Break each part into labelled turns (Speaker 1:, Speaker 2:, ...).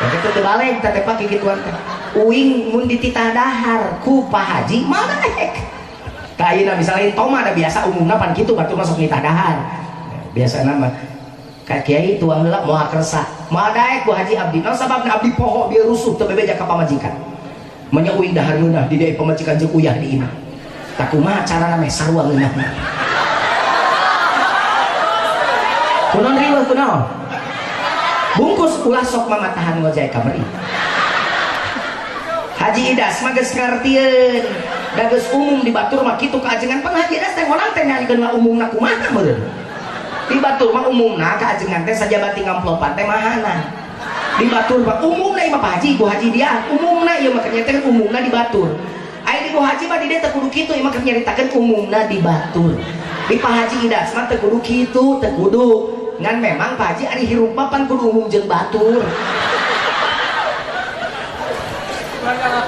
Speaker 1: Begitu terbalik teh pake gituan teh. Uing mun dititah dahar ku Pak Haji madaek. Tah ayeuna misalnya toma ada biasa umumna pan kitu batur masuk nitah dahar. Biasa nama ka kiai tuang heula moal kersa. Madaek ku Haji abdi. Naon sababna abdi poho dia rusuh teu bebeja ka pamajikan. Manya uing dahar ngeunah di deui pamajikan jeung uyah di imah. Tah kumaha carana meh sarua ngeunahna. Kunaon riweuh kunaon? Bungkus ulah sok mamatahan ngojay kamari. Haji Idas mah geus ngartieun da geus umum di batur mah kitu kaajengan pan Haji Idas teh urang teh nyalikeun mah umumna kumaha meureun. Di batur mah umumna kaajengan teh sajabati ngamplopan teh mahana. Di batur mah umumna ieu mah Pak Haji, Bu Haji dia umumna ieu mah nyata kan umumna di batur. Aya di Bu Haji mah di dieu teh kudu kitu ieu mah nyaritakeun umumna di batur. Di Pak Haji Idas mah teh kudu kitu, teh kudu ngan memang Pak Haji ari hirup mah pan kudu umum jeung batur.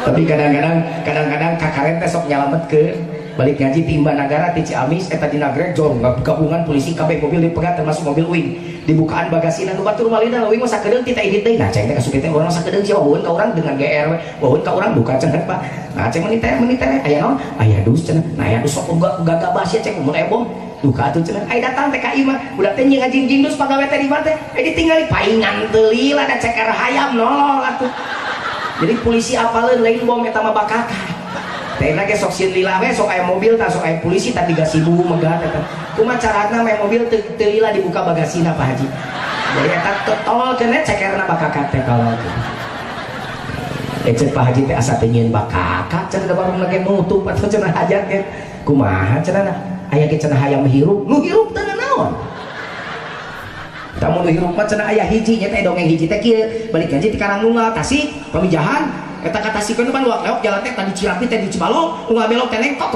Speaker 1: Tapi kadang-kadang kakaren teh sok nyalametkeun balik ngaji timba nagara ti Ciamis eta di Nagreg jong gabungan polisi kabeh mobil dipegat termasuk mobil uing dibukaan bagasina nu batur malina uing mah sakedeung ti teh idit deui nah ceng teh kasupi teh urang sakedeung sia weueun ka urang dengan GR we weueun ka urang buka cenah Pak nah ceng meniter aya naon aya dus cenah nah aya dus sok gagabah sia ceng mun ebong duka atuh cenah ai datang teh ka ieu mah budak teh nying anjing dus pagawe teh di mana teh ditinggali paingan teu lila da ceker hayam nolol atuh. Jadi polisi apaleun lain bom eta mah bakaka. Teh ge sok sieun lila we sok aya mobil tah sok aya polisi tah 3.000 megah eta. Kumaha carana we mobil teu lila dibuka bagasina Pak Haji. Jadi eta tol keneh cekerna bakaka teh kalau kitu. Ecet Pak Haji teh asa teh nyieun bakaka cenah da bareng ge nutup atuh cenah hajat ge. Kumaha cenah aya ge cenah hayam hirup, nu hirup teh naon? Kamu nu hirup mah cenah aya hiji nya teh dongeng hiji teh kieu balik ngaji ti Karangtunggal Tasik pamijahan eta ka Tasikeun pan lewat jalan teh tadi Cirampi teh di Cibalong unggal belok teh neng kok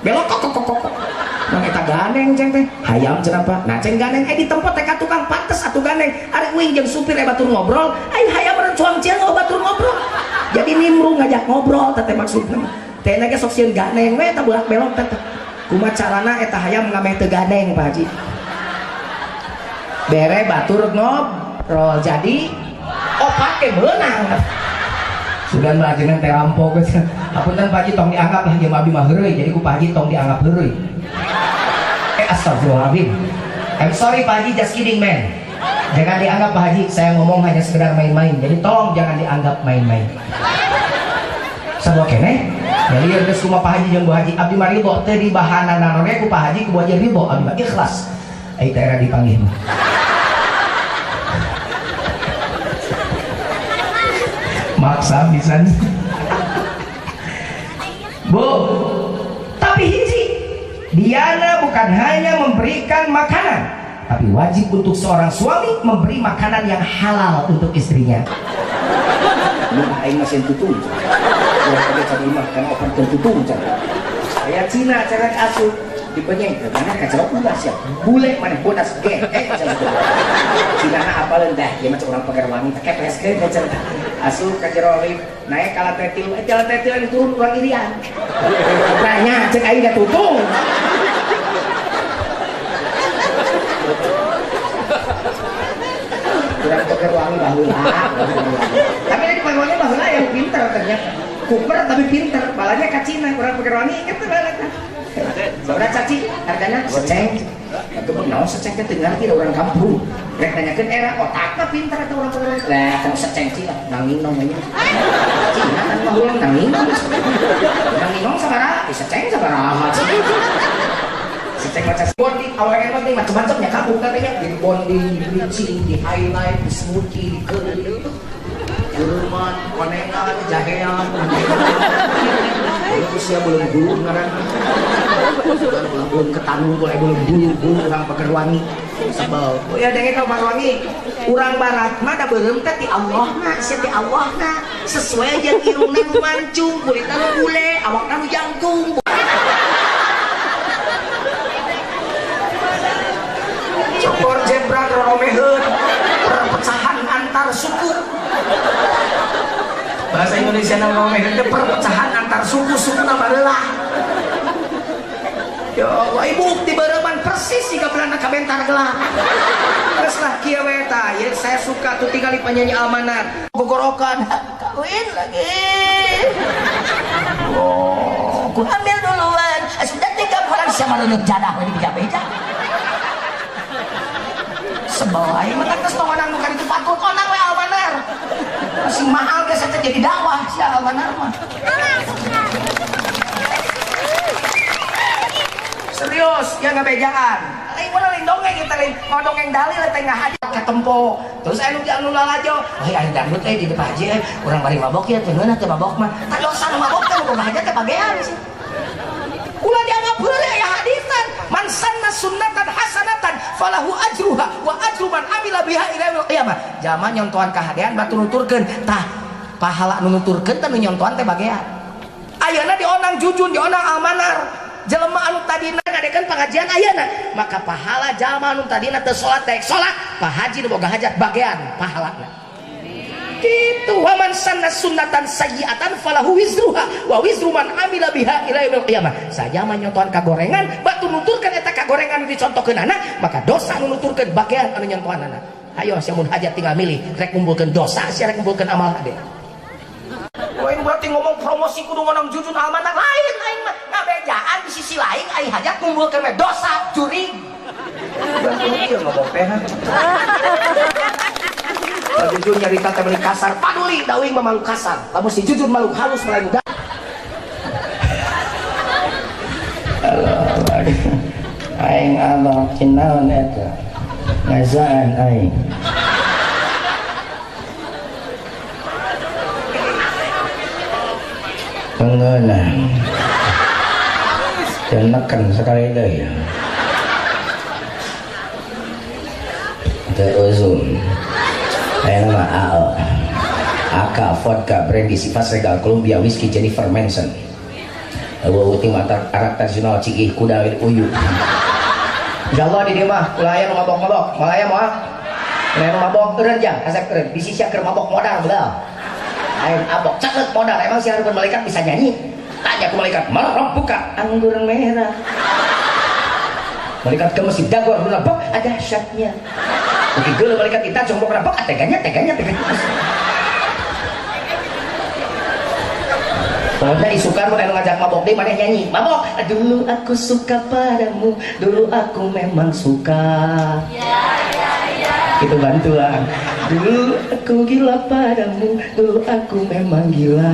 Speaker 1: belok kok nang eta gandeng ceng teh hayam cenah Pak nah ceng gandeng di tempat teh ka tukang pantes atuh gandeng ari uing jeung supir batur ngobrol ai hayam rencuang cieu batur ngobrol jadi nimrung ngajak ngobrol teh maksudna teh ge sok sieun gandeng we eta bolak belok teh kumaha carana eta hayam ngameh teu gandeng Pak Haji bere batur ngobrol jadi opake menang sudah melajengan teh rampok apunten Pak Haji tong dianggap lah jeung abdi mah heureuy jadi ku Pak Haji tong dianggap heureuy astagfirullahaladzim I'm sorry Pak Haji just kidding man jangan dianggap Pak Haji saya ngomong hanya sekedar main-main jadi tolong jangan dianggap main-main sabua keneh ya lieur geus kumaha Pak Haji jeung Bu Haji abdi mah ribo teu di bahanana ge ku Pak Haji ku Bu Haji ribo abdi mah ikhlas ai teh era dipanggih mah maksa bisa Bu tapi hiji Diana bukan hanya memberikan makanan tapi wajib untuk seorang suami memberi makanan yang halal untuk istrinya lu aing masih tutung ya ada cari makan open tutung saya Cina cara asuh dipenya mana kacerok ulas ya bule mana bodas ge Cina na apaleun dah ieu mah urang pagar wangi teh kepes ge kacer asuh ka jero lift naik ka lantai 3 lantai 3 turun urang irian nanya cek aing ga tutung urang pagar wangi baheula tapi di panggonya baheula yang pinter ternyata kuper tapi pinter balanya ka Cina urang pagar wangi inget teh balana saudara caci harganya seceng kebun naon seceng teh teu ngarti orang kampung rek nanyakeun era otakna pinter atau orang pagar lah kan seceng cina nanging namanya cina kan mah ulang nanging sabaraha seceng sabaraha seceng macam bonding awalnya penting macam-macam ya kampung katanya di bonding di bleaching di highlight di smoothie di curly kuruman konengan jahean usia belum gulung ngaran belum ketanung boleh belum gulung orang pagar wangi sebel oh ya denge ka pagar wangi urang barat mah da beureum teh ti Allah na sia ti Allah na sesuai jeung irungna nu mancung kulitna nu bule awakna nu jangkung cokor zebra romeheun perpecahan antar suku bahasa Indonesia nama romeheun teh perpecahan antar suku na bareulah ya Allah ibu di beureum persis jika belanda kabentar gelap. Terus lah kia weta, ya saya suka tuh tinggal di penyanyi Almanar. Gogorokan, kawin lagi. Oh, ku ambil duluan. Sudah 3 bulan sama lunut jadah ini beja-beja. Sebawai, maka terus mengenang bukan itu patut konang we Almanar. Masih mahal ke saya jadi dakwah si Almanar mah. Serius, ya nggak bejaan. Lain mana lain dongeng kita lain mau dongeng dalil tengah hadir ke tempo. Terus anu jangan lalajo. Hei aya dangdut di depan aja. Urang bari mabok ya teu ngeunah teu mabok mah. Tah dosa nu mabok teh boga hajat teh bagean sih. Ulah dianggap heula aya hadisan. Man sanna sunnatan hasanatan falahu ajruha wa ajru man amila biha ila yaumil qiyamah. Jama nyontohan kahadean batu nuturkeun. Tah pahala nu nuturkeun teh nu nyontohan teh bagean. Ayeuna dionang jujun, dionang Almanar. Jelema anu tadina ngadekeun pengajian ayeuna, maka pahala jalma anu tadina teu salat teh salat, pahaji nu boga hajat bagean pahalana. Kitu wa man sanna sunnatan sayyi'atan falahu wizruha wa wizru man amila biha ila yaumil qiyamah. Saja mah nyontohan kagorengan, batu nuturkeun eta kagorengan nu dicontohkeunana, maka dosa nu nuturkeun bagean anu nyontohanana. Ayo sia mun hajat tinggal milih, rek ngumpulkeun dosa, sia rek ngumpulkeun amal hade. Lain berarti ngomong promosi kudu ngonong jujun Almanar lain mah ngabejaan di sisi lain ai hajat ngumpulkeun we dosa jurig. Bantu ieu ngomong teh. Jujur nyarita teh meuli kasar, paduli dawing mah malu kasar. Lamun si jujur malu halus melain da. Aing Allah cinaon eta. Ngazaan aing. Pengenang dan neken sekali deh terusum saya nama AO Aka vodka brandy sifat regal Columbia whisky Jennifer Manson awu tim arak tradisional ciki kuda uyu insyaallah di dia mah kulaya nu mabok-mabok malaya moal kulaya nu mabok eureun jang asep keureun bisi sia keur mabok modal belah aing abok caket modal emang si hareupeun malaikat bisa nyanyi tanya ke malaikat malah buka anggur merah malaikat ke masjid dagor bener bok ada syatnya oke geuleuh malaikat kita combok bok teganya pokoknya isukan mau ngajak mabok deh mana nyanyi mabok dulu aku suka padamu dulu aku memang suka itu bantuan dulu aku gila padamu dulu aku memang gila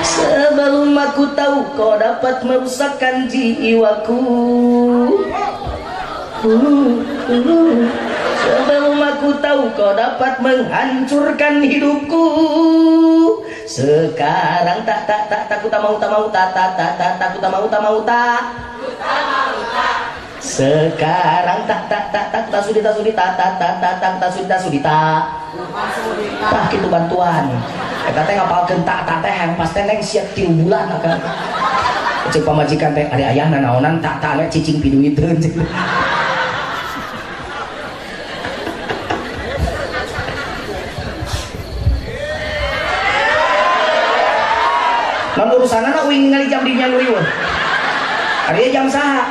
Speaker 1: sebelum aku tahu kau dapat merusakkan jiwaku sebelum aku tahu kau dapat menghancurkan hidupku sekarang tak takut mau sekarang tak sudita tah kitu bantuan eta teh ngapalkeun tak teh hayang pas teh neng siap 3 bulan akan cek pamajikan teh ari ayahna naonan tak we cicing piduiteun cek lamun urusanana uing ningali jam dinya nguriweun ari jam saha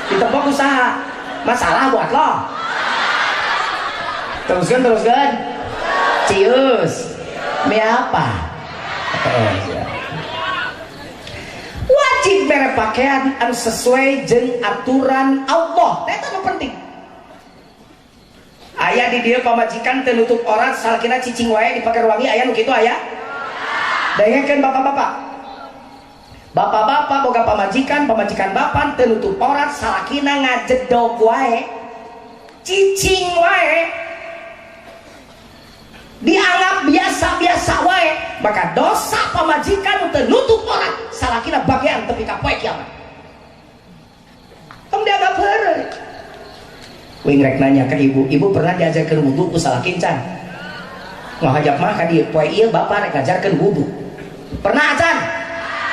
Speaker 1: ditepok usaha masalah buat lo teruskan cius ini apa wajib mere pakaian anu sesuai jeung aturan Allah eta nu penting aya di dieu pamajikan teu nutup aurat salkina cicing wae dipake wangi aya nu kitu aya dengekeun bapak-bapak boga pamajikan bapak teu nutup aurat salakina ngajedog wae cicing wae dianggap biasa-biasa wae maka dosa pamajikan teu nutup aurat salakina bagian tepi ka poe kiamat kamu dianggap heureuy wing rek nanya ke ibu pernah diajarkeun wudu ku salakin can ngahajak mah ka dieu poe ieu bapak rek ngajarkeun wudu pernah can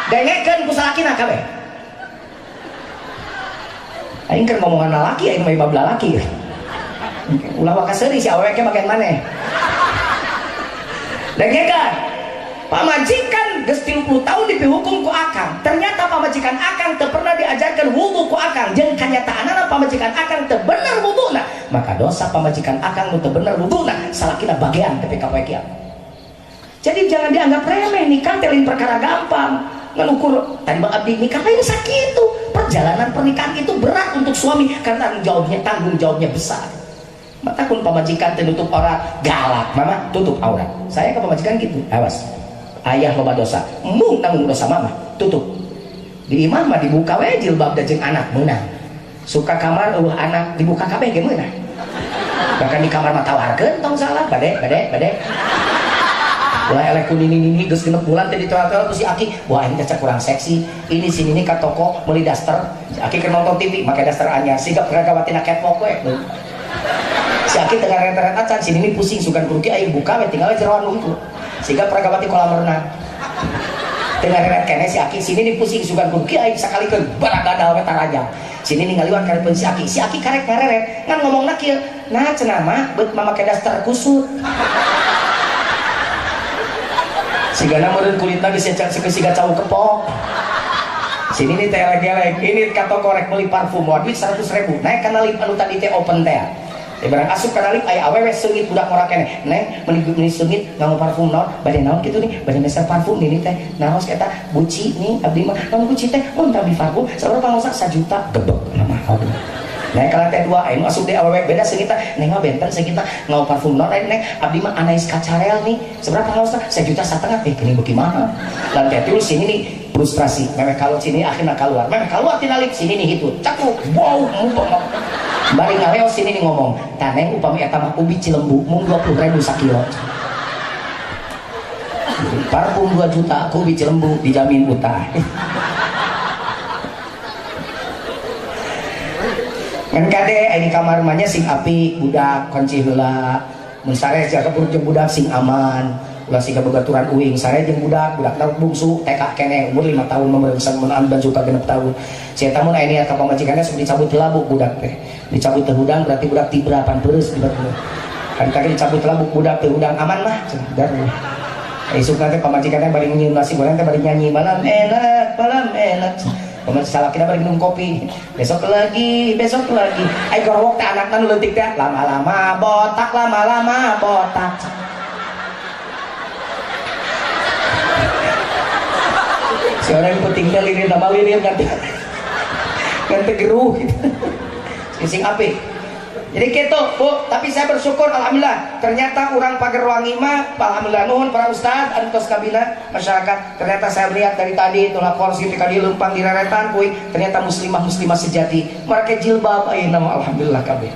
Speaker 1: dengekeun ku salakina kabeh aing keur ngomongan lalaki aing mah bab lalaki ulah wakaseuri si awewe ke bagian maneh dengekeun pamajikan pamajikan geus 30 tahun dihukum ku akang, ternyata pamajikan akang teu pernah diajarkan wudu ku akang, jeung kanyataanna pamajikan akang teu bener wuduna, maka dosa pamajikan akang nu teu bener wuduna salakina bagian tapi ka poe kiamat. Jadi jangan dianggap remeh, nikah teh lain perkara gampang. Ngan ukur tadi bang abdi nikah lain sakitu. Perjalanan pernikahan itu berat untuk suami karena tanggung jawabnya besar. Maka kun pamajikan tutup aurat galak, mama tutup aurat. Saya ke pamajikan gitu, awas. Ayah loba dosa, mung tanggung dosa mama, tutup. Di imah mah dibuka we jilbab da jeung anak meunang. Suka kamar anak dibuka kabeh ge meunang. Bahkan di kamar mah tawarkeun tong salah, bade. Ulah elek ku nini geus 6 bulan teh ditolak-tolak ku si Aki, wah ini caca kurang seksi. Ini sini nih ka toko meuli daster. Si Aki keur nonton TV make daster anyar, siga peragawatina catwalk we. Si Aki tengah reret-reret acan, sini nih pusing sugan kuruki aya buka we tinggal jeroan unggul. Siga peragawati kolam renang. Tengah reret kene si Aki, sini nih pusing sugan kuruki aya sakalikeun baragadal we tarajang. Sini nih ngaliwat karepeun si Aki. Si Aki karek ngareret ngan ngomongna kieu, nah cenah mah beut mamake daster kusut. Sigana meureun kulitna geus siga cau kepok. Sini nih teh elek-elek, ini ka toko rek meuli parfum moal duit 100.000. Naik kana lip anu tadi teh open teh. Barang asup kana lip aya awewe seungit budak ngora kene. Neng meuli seungit nganggo parfum naon? Bade naon kitu nih? Bade meser parfum ini teh. Naos eta buci nih abdi mah nganggo buci teh mun tabi parfum sabaraha pangosak 1 juta gebek na mahal. Neng ka lantai 2 anu asup di awewe beda seungitna neng mah benten seungitna nganggo parfum naon neng abdi mah Anais Kacarel nih. Sabaraha pangosak 1,5 juta kini beuki mahal. Lantai 3 sini nih frustrasi, memang kalau sini akhirnya keluar, memang keluar tinggal sini nih itu, cakuk, wow, mumpung, bari ngaleo sini nih ngomong, taneng upami eta mah ubi Cilembu, mung 20.000 sakilo, parfum 2 juta, aku ubi Cilembu dijamin utah. Ngan kade, ini kamar rumahnya sing api, budak, kunci heula, mun sare jaga jeung budak sing aman. Ulah siga babaturan uing sare jeung budak bungsu TK kene umur 5 tahun memeriksa menaan dan juga 6 tahun. Si eta mun aya niat ka pamajikanna sok dicabut labuk budak teh. Dicabut teh hudang berarti budak tibra panpereus budak teh. Kan kaki dicabut labuk budak teh hudang aman mah cenah. Esuk nanti pamajikanna bari nyium nasi goreng teh bari nyanyi malam enak. Pemajikan salah kita bari minum kopi. Besok lagi. Ai gorowok teh anakna nu leutik teh lama-lama botak. Si orang yang penting lirin nama lirin ganti geruh gitu. Sing api. Jadi gitu Bu, tapi saya bersyukur alhamdulillah ternyata orang Pager Wangi mah alhamdulillah nuhun para ustad anu tos kabina masyarakat. Ternyata saya lihat dari tadi tulah kursi tika di lempang di reretan kuy ternyata muslimah sejati make jilbab ayeuna mah alhamdulillah kabeh.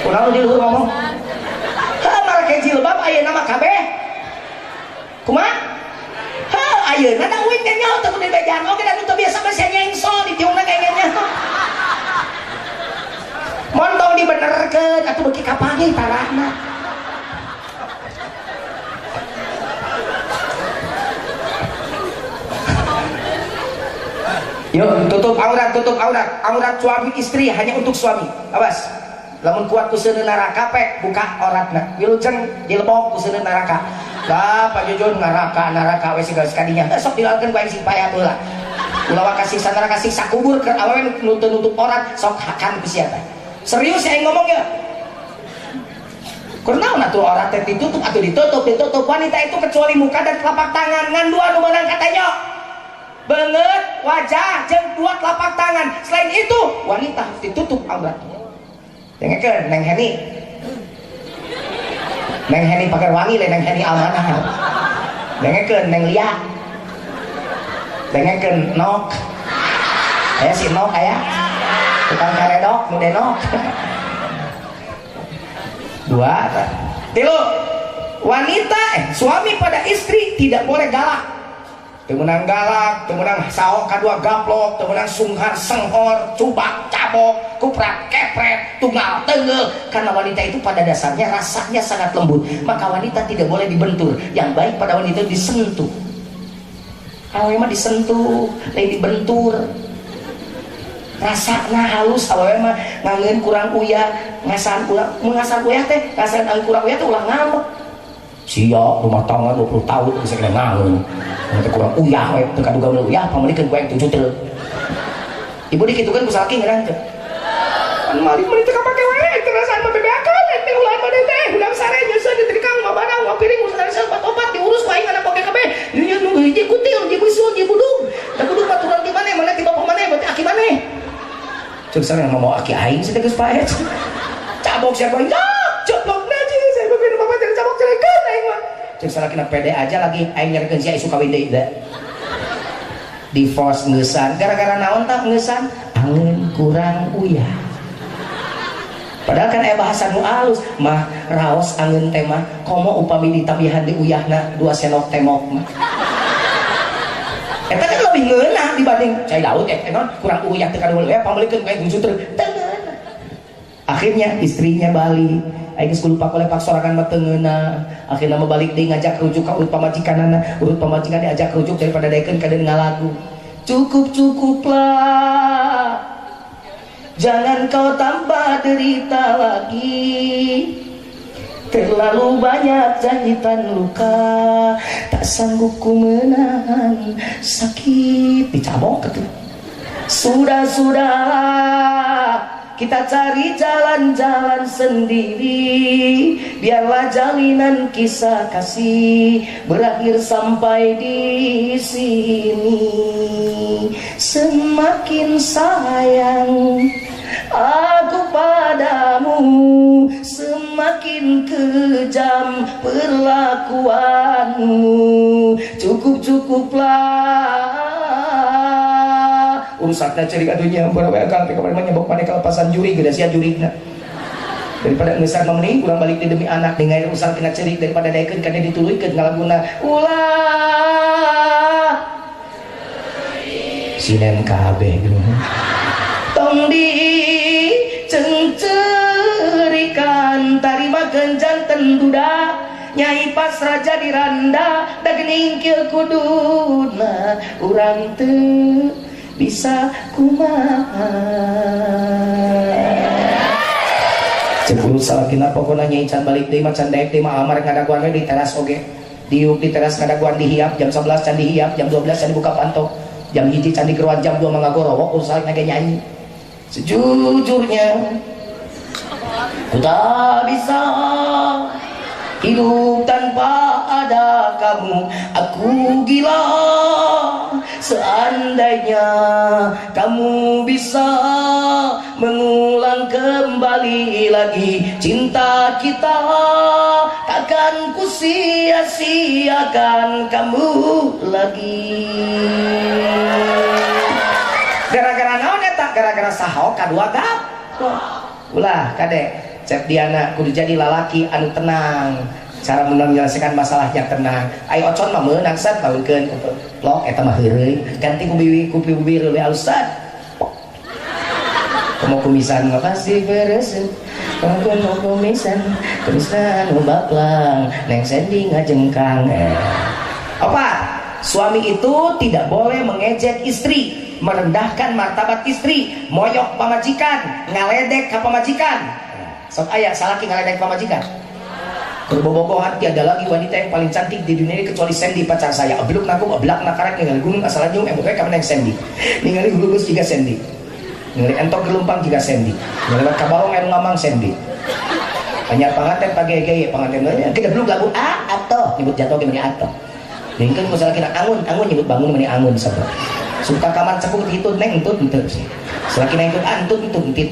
Speaker 1: Ulah di luhur ngomong. Make jilbab ayeuna mah kabeh. Kumaha? Ayeuna da uing teh nyaho teh kudu bejaan oge da teu biasa mah sia nyengsol di tiungna kayaknya. Montong dibenerkeun atuh beuki ka pagi tarahna. Yuk tutup aurat. Aurat suami istri hanya untuk suami. Awas. Lamun kuat ku seuneun neraka pe buka auratna. Wilujeng dilebok ku seuneun neraka. Ka Pak Jujun neraka we segala sekadinya sok dilalkeun ku aing sing payah heula. Ulah kasih neraka siksa kubur keur awewe nutup aurat sok hakan ku sia teh. Serius aing ngomong ya. Kunaon atuh aurat teh ditutup atuh ditutup wanita itu kecuali muka dan telapak tangan ngan dua nu meunang katanya. Beungeut, wajah jeung dua telapak tangan. Selain itu wanita harus ditutup auratnya. Dengekeun Neng Heni Pager Wangi le Neng Heni Amanah. Dengekeun Neng Lia. Dengekeun Nok. Aya si Nok aya. Tukang karedok nu denok. 2 3. Wanita suami pada istri tidak boleh galak. Temenang galak, temenang saok kadua gaplok, temenang sungkar senghor, cubak, cabok, kuprak, kepret, tunggal, tenggel. Karena wanita itu pada dasarnya rasanya sangat lembut. Maka wanita tidak boleh dibentur. Yang baik pada wanita itu disentuh. Awewe mah disentuh, lain dibentur. Rasana halus, awewe mah ngangeun kurang uyah, ngasan uyah teh, ngasan kurang uyah teh ulah ngambek. siap rumah tangga 20 tahun bisa kena ngangun nanti kurang uyah teka duga uyah pamalikan gue yang 7 truk ibu dikitukan ku saking ngerang kan mali teka pake wae terasan mah bebeakan ente ulah mah teh udah sare nyeuseun di trikang mah barang mah piring usaha sabat obat diurus ku aing anak pake kabeh ieu nu hiji kutil hiji busul hiji budung da budung baturan di mana ti bapak mana berarti aki mana ceuk sareng mau aki aing sih geus paet cabok siapa jeblok naji saya begini bapak jadi cabok cerekeun aing mah ceuk salakina pede aja lagi aing nyarikeun sia isu kawin deui da divorce ngeusan gara-gara naon tah ngeusan angin kurang uyah padahal kan bahasa nu alus mah raos angin teh mah komo upami ditabihan di uyahna 2 senok temok mah eta kan lebih ngeunah dibanding cai laut non kurang uyah teu kadeueul pamalikeun kayak 7 truk akhirnya istrinya balik aing geus lupa kolepak sorangan mah teu ngeunah akhirna mah balik deui ngajak rujuk ka urut pamajikanana urut pamajikan diajak rujuk daripada daekeun ka deun ngalagu cukuplah jangan kau tambah derita lagi terlalu banyak jahitan luka tak sanggup ku menahan sakit dicabok gitu sudah kita cari jalan-jalan sendiri biarlah jalinan kisah kasih berakhir sampai di sini semakin sayang aku padamu semakin kejam perlakuanmu cukuplah urusakna cerik adunya beberapa kali kemarin menyebok pada kelepasan juri gede sia jurina daripada ngeusah memening kurang balik di demi anak dengan usaha kena cerik daripada daekeun kana dituluykeun ngalaguna ulah sinen kabeh gitu tong di cengcerikan tarimakeun janten duda Nyai pas raja diranda da geuning kieu kuduna urang teu bisa kumaha cepul salakina pokona Nyai can balik deui mah can daek deui mah amar ngadaguan we di teras oge diuk di teras ngadaguan dihiap jam 11 can dihiap jam 12 can dibuka pantok jam 1 can digeruan jam 2 mangagorowok urus salakina ge nyanyi sejujurnya ku tak bisa hidup tanpa ada kamu aku gila seandainya kamu bisa mengulang kembali lagi cinta kita takkan ku sia-siakan kamu lagi gara-gara naon eta gara-gara saho kadua gap ulah kadek Cep Diana kudu jadi lalaki anu tenang cara menyelesaikan masalahnya tenang ayo ocon mah meunang sad kawinkeun lok eta mah heureuy ganti ku bibir we alustad komo kumisan mah pasti beres komo kumisan kumisan baplang neng sendi ngajengkang apa suami itu tidak boleh mengejek istri merendahkan martabat istri moyok pamajikan ngaledek ka pamajikan sok aya salaki ngaledek pamajikan berbobogohan tiada lagi wanita yang paling cantik di dunia ini kecuali Sandy pacar saya abluk naku ablak nakarak ningali gunung asal anjung emoknya kamen yang Sandy ningali hulus juga Sandy ningali entok gelumpang juga Sandy ningali kabarong yang ngamang Sandy banyak panganten pagi-pagi panganten kita belum lagu atau nyebut jatuh gimana atau mungkin misalnya kita angun nyebut bangun meni angun sabar suka kamar cepuk hitun neng entut selagi neng entut entit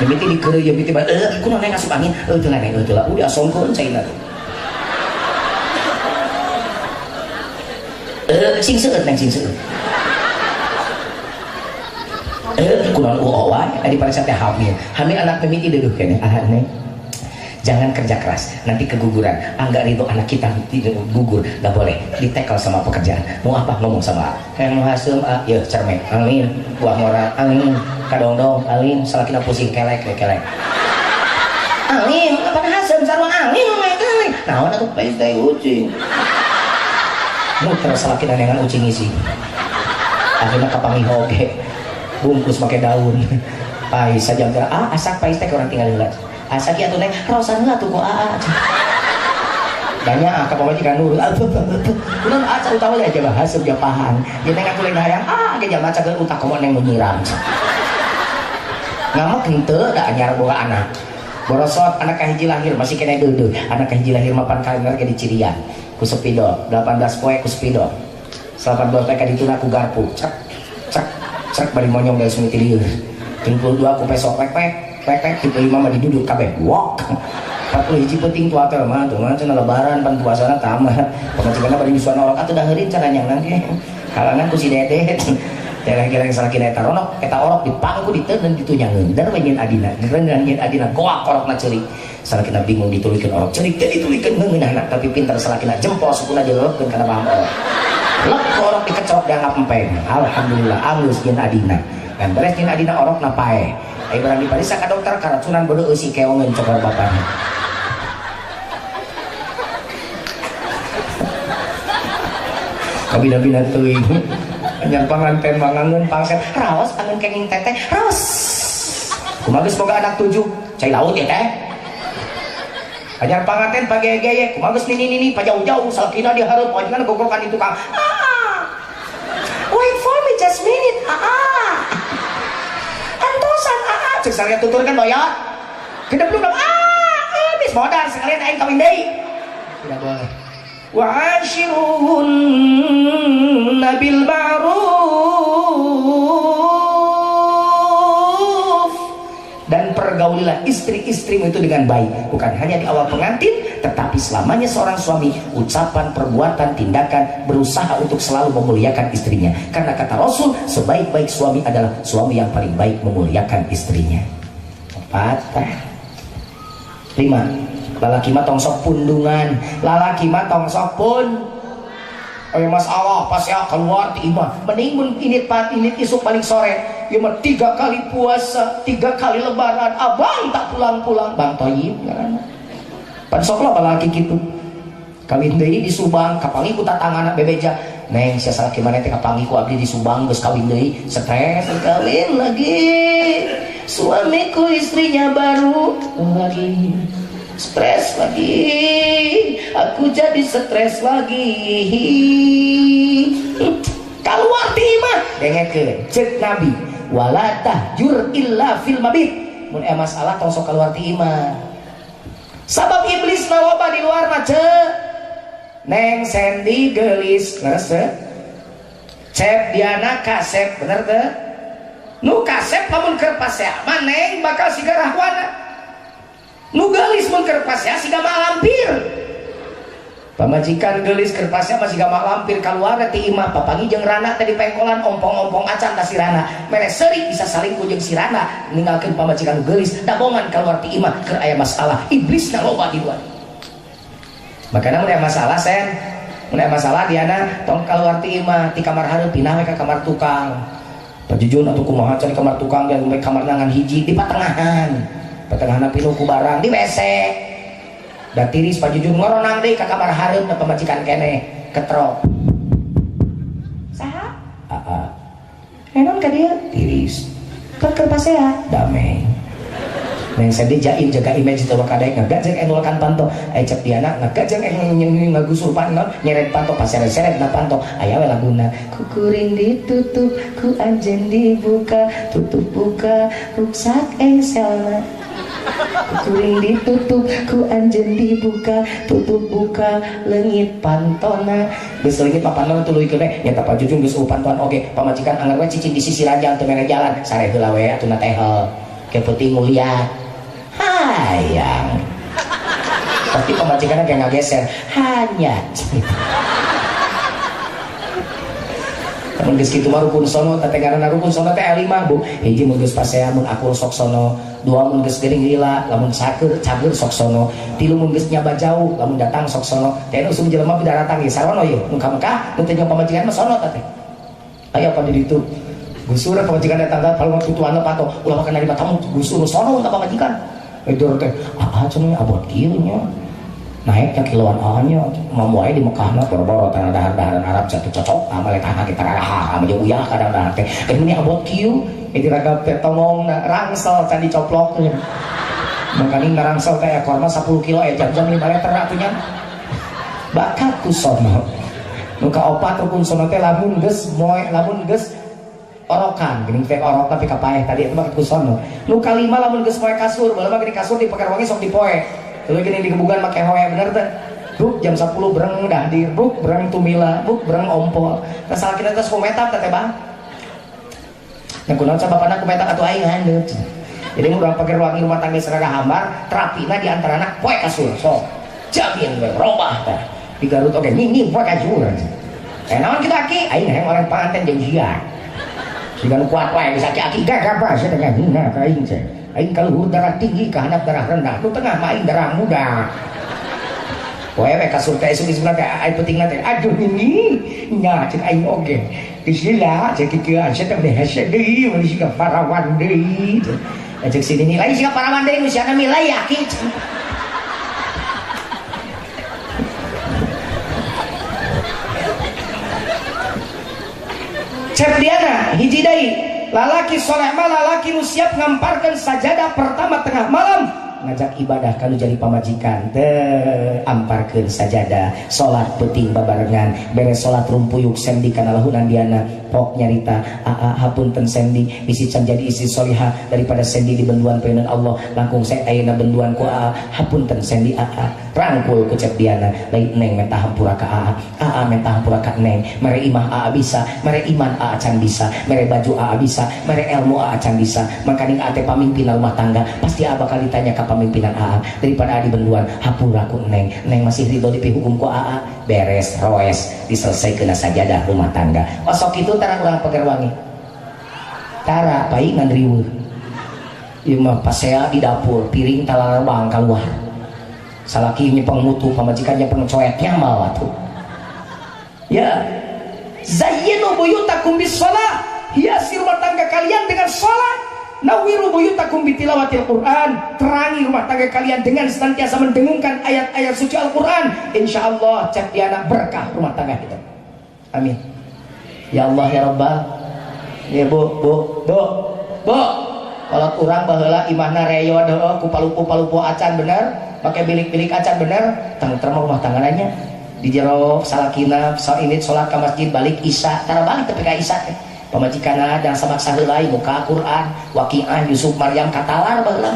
Speaker 1: mimiti di keur ya mimiti ba kunaon neng asup angin teu lah neng teu lah udah songkeun caina sing seueut neng sing seueut kunaon wae adi parisa teh hamil anak mimiti deueuh keneh neng jangan kerja keras nanti keguguran enggak ridho anak kita gugur gak boleh ditekel sama pekerjaan mau apa ngomong sama yang hasil ya cermek angin buah ngora angin kadong-dong angin salah kita pusing kelek angin apa hasil sarwa angin nah atuh pes teh ucing muter salah kita dengan ucing isi akhirnya kapangi hoge bungkus pakai daun pais saja asak pais teh orang tinggal lihat asaki atuh neng rosan lah tuh kok Danya ka pamajikan nurut. Kunaon aca utawa aja bahasa Japahan. Ye neng aku lain hayang ge jalma cageun utak komo neng menyiram. Ngamak henteu da anyar boga anak. Borosot anak kahiji lahir masih kena deudeuh. Anak kahiji lahir mapan kalender ke di Cirian. Ku sepidol 18 poe ku sepidol. 18 teh ka dituna ku garpu. Cek bari monyong dari sumiti lieur. 32 ku pesok pek 35 mah diduduk kabeh. Wok. 40 hiji penting tua teh mah tuh mah cenah lebaran pan puasana tamat. Pamajikanna bari misuan orok atuh dah heureun cara nyangna ge. Kalangan ku si Dedet. Kira-kira yang salah kira eta ronok, eta orok dipangku diteun dan ditunyangeun. Dan nyin adina, ngerengan nyin adina goak orokna ceurik. Salah kina bingung ditulikeun orok ceurik teh ditulikeun ngeunahna tapi pinter salah kina jempol sukuna dileupkeun kana paham orok. Lep orok dikecok dianggap empeng. Alhamdulillah alus nyin adina. Dan beres nyin adina orokna pae. Ai barang dipariksa ka dokter karacunan beureum eusi keongeun cokor bapana. Kabina-bina teuing. Anyar panganten mangangeun pangset raos angeun kenging teteh raos kumaha geus boga anak 7 cai laut ya teh anyar panganten pageye-geye kumaha geus nini pajauh-jauh salakina dihareup panjenengan gogokan di tukang wait for me just minute antosan cek saleh tuturkan doyot kita belum bis modal sekalian aing kawin deui tidak boleh wa ashiruhunna bil ma'ruf dan pergaulilah istri-istrimu itu dengan baik bukan hanya di awal pengantin tetapi selamanya seorang suami ucapan, perbuatan, tindakan berusaha untuk selalu memuliakan istrinya karena kata Rasul sebaik-baik suami adalah suami yang paling baik memuliakan istrinya. 4 5 lalaki mah tong sok pundungan lalaki mah tong sok pun aya masalah pas ya keluar ti imah mending mun init isuk paling sore ieu mah 3 kali puasa 3 kali lebaran abang tak pulang-pulang Bang Toyib ngaranna pan sok lah lalaki kitu kawin deui di Subang kapangi ku tatangana bebeja neng sia salaki maneh teh kapangi ku abdi di Subang geus kawin deui stres kawin lagi suamiku istrinya baru lagi stres lagi aku jadi stres lagi keluar timah dengekeun ceuk Nabi wala tahjur illa fil mabit mun aya masalah tong sok keluar timah sabab iblis naloba di luar mah ceuk neng Sandy geulis ngarese cep diana kasep bener teh nu kasep lamun keur pasea mah neng bakal siga rahwana nu gelis mun keur pasea siga malampir pamajikan gelis keur pasea masih gak malampir keluar ti imah papangi jeung rana teh dipengkolan ompong-ompong acan ka si rana mere seuri bisa saling jeung si rana ninggalkeun pamajikan gelis dabongan keluar ti imah keur aya masalah iblis loba di luar makana mun aya masalah sen mun aya masalah diana tong keluar ti imah ti kamar hareup pindah we ka kamar tukang pajujun atuh kumaha cari kamar tukang dan kamar nangan hiji di patengahan petengahna pinuh ku barang di WC da tiris pajujung ngoronang deui ka kamar hareup na pamajikan keneh ketrok saha enon ka dieu tiris keur pasea damai neng sedih jaim jaga image itu wakadai ngagajeng enolkan panto cek diana ngagajeng ngagusur panto nyeret panto paseret-seret na panto aya we laguna kukuring ditutup ku anjeun dibuka tutup buka ruksak engselna kuring ditutup ku anjeun dibuka tutup buka leungit pantona geus leungit pantona tuluy kene nya tapa jujung geus pantoan oge pamajikan anggar we cicing di sisi ranjang teu mere jalan sare heula we atuh na teh ke peuting nguliat hayang pasti pamajikanna kayak ngageser hanya mun geus kitu mah rukun sono teh ngaranna rukun sono teh 5 Bu hiji mun geus pasea mun akur sok sono 2 mun geus geuring lila lamun cager sok sono 3 mun geus nyaba jauh lamun datang sok sono teh nu usum jelema pidaratang ge sarono ye mun ka Mekah nu teh nya pamajikan mah sono teh aya apa di ditu gusur pamajikan datang ka kalau tutuanna pato ulah makan dari tamu gusur sono untuk pamajikan itu teh cenah abot kieu nya naik ke kiloan ahnya mamuai di Mekah na boro-boro tanah dahar-daharan Arab satu cocok amale tanah kita raha ame jeung uyah kadang-kadang teh mun abot kieu diragap teh tongong rangsel can dicoplokkeun mangkani ngarangsel teh ekorna 10 kilo jam-jam 5 liter atuh nya bakat kusono nuka opat rukun sono teh lamun geus moe lamun geus orokan geuning teh orok tapi kapaeh tadi itu bakat kusono nu kalima lamun geus moe kasur baheula mah geuning kasur di peker wangi sok dipoe tuluy geuning di kebugan make hoe bener teh buk jam 10 bereng dah di buk bereng tumila buk bereng ompol teh salakina teh kumetap teh Bang nya kunaon sababana kumetap atuh aing handeup jadi urang pager wangi rumah tangga seragam hambar terapina di antara anak poe kasur sok jamin we robah teh di Garut oke nih poe kasur naon kita aki aing hayang orang panganten jeung sia siga nu kuat wae bisa aki gagah saya teh hina ka aing teh aing kaluhur darah tinggi ka handap darah rendah nu tengah mah aing darah muda poe we kasur teh isu sebelah teh ai pentingna teh aduh ini nya cek aing oge disila cek kieu saya teh hese deui mun siga parawan deui cek sini nilai siga parawan deui nu siana milai yakin cek diana hiji deui lalaki soleh mah lalaki nu siap ngamparkeun sajadah pertama tengah malam ngajak ibadah kalau jadi pamajikan amparkeun sajadah salat penting babarengan beres salat rumpuyuk sendi kana lahunan diana pok nyarita hapunten sendi bisi can jadi istri solihah daripada sendi di benduan peuneun Allah langkung saya ayeuna benduan ku hapunten sendi rangkul ku cek diana lain neng menta hampura ka menta hampura ka neng mere imah bisa mere iman can bisa mere baju bisa mere ilmu can bisa makaning teh pamimpin rumah tangga pasti bakal ditanya ka pemimpinan daripada di benduan hapura ku neng masih ridho dipihukum ku beres roes diselesaikeun sajadah rumah tangga osok itu tarang urang pager wangi tara paingan riweuh ieu mah pasea di dapur piring talalebang keluar salaki nyepeng mutu pamajikan nyepeng coetnya mal atuh ya zayyinu buyutakum bis shalah hiasi rumah tangga kalian dengan salat nawiru buyutakum bitilawatil Quran terangi rumah tangga kalian dengan senantiasa mendengungkan ayat-ayat suci Al-Quran insyaallah cek di anak berkah rumah tangga kita amin ya Allah ya Rabbal ya bu kalau kurang baheula imahna reyo doa ku palupu acan bener pakai bilik-bilik acan bener tang-tang rumah tangganya di jero salakina ini sholat ke masjid balik isya tara balik tapi ka isya teh pamajikanna dan samaksa heulai muka Quran Waqiah Yusuf Maryam katalar baheula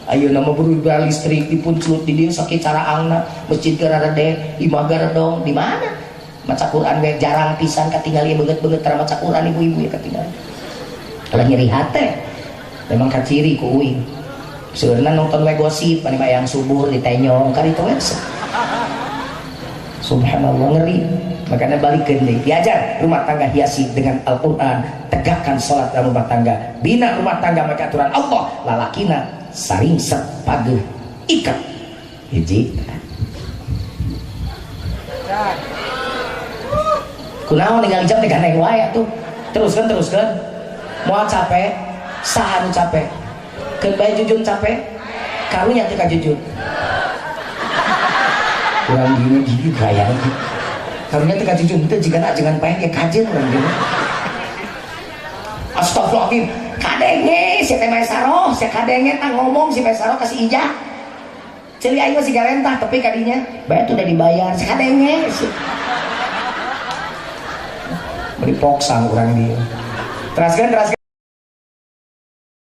Speaker 1: ayeuna mah berubah listrik dipuncut di dieu sakit caraangna masjid gararede imah garedong di mana maca Quran we jarang pisan katingali beungeut-beungeut tara maca Quran ibu-ibu ya katingali kalau nyeri hate memang kaciri ku uing seurna nonton we gosip mani bayang subuh ditenyong kari teu subhanallah ngeri makanya balikin deh diajar rumah tangga hiasi dengan Al-Quran tegakkan sholat dalam rumah tangga bina rumah tangga maka aturan Allah lalakina saring sepageh ikat hiji kunaon ningali jam teh gandeng wae atuh teruskeun moal capek saha nu capek keun bae jujun capek karunya teh ka jujun kurang gini gaya karunya teh ka jujun teh jigana ajengan paeh ge kajeun urang gini astagfirullahaladzim kadenge si teh Maesaroh si kadenge tang ngomong si Maesaroh kasih ijah celi aing masih garentah tapi kadinya bae tuh udah dibayar si kadenge si beri poksang urang dia teraskeun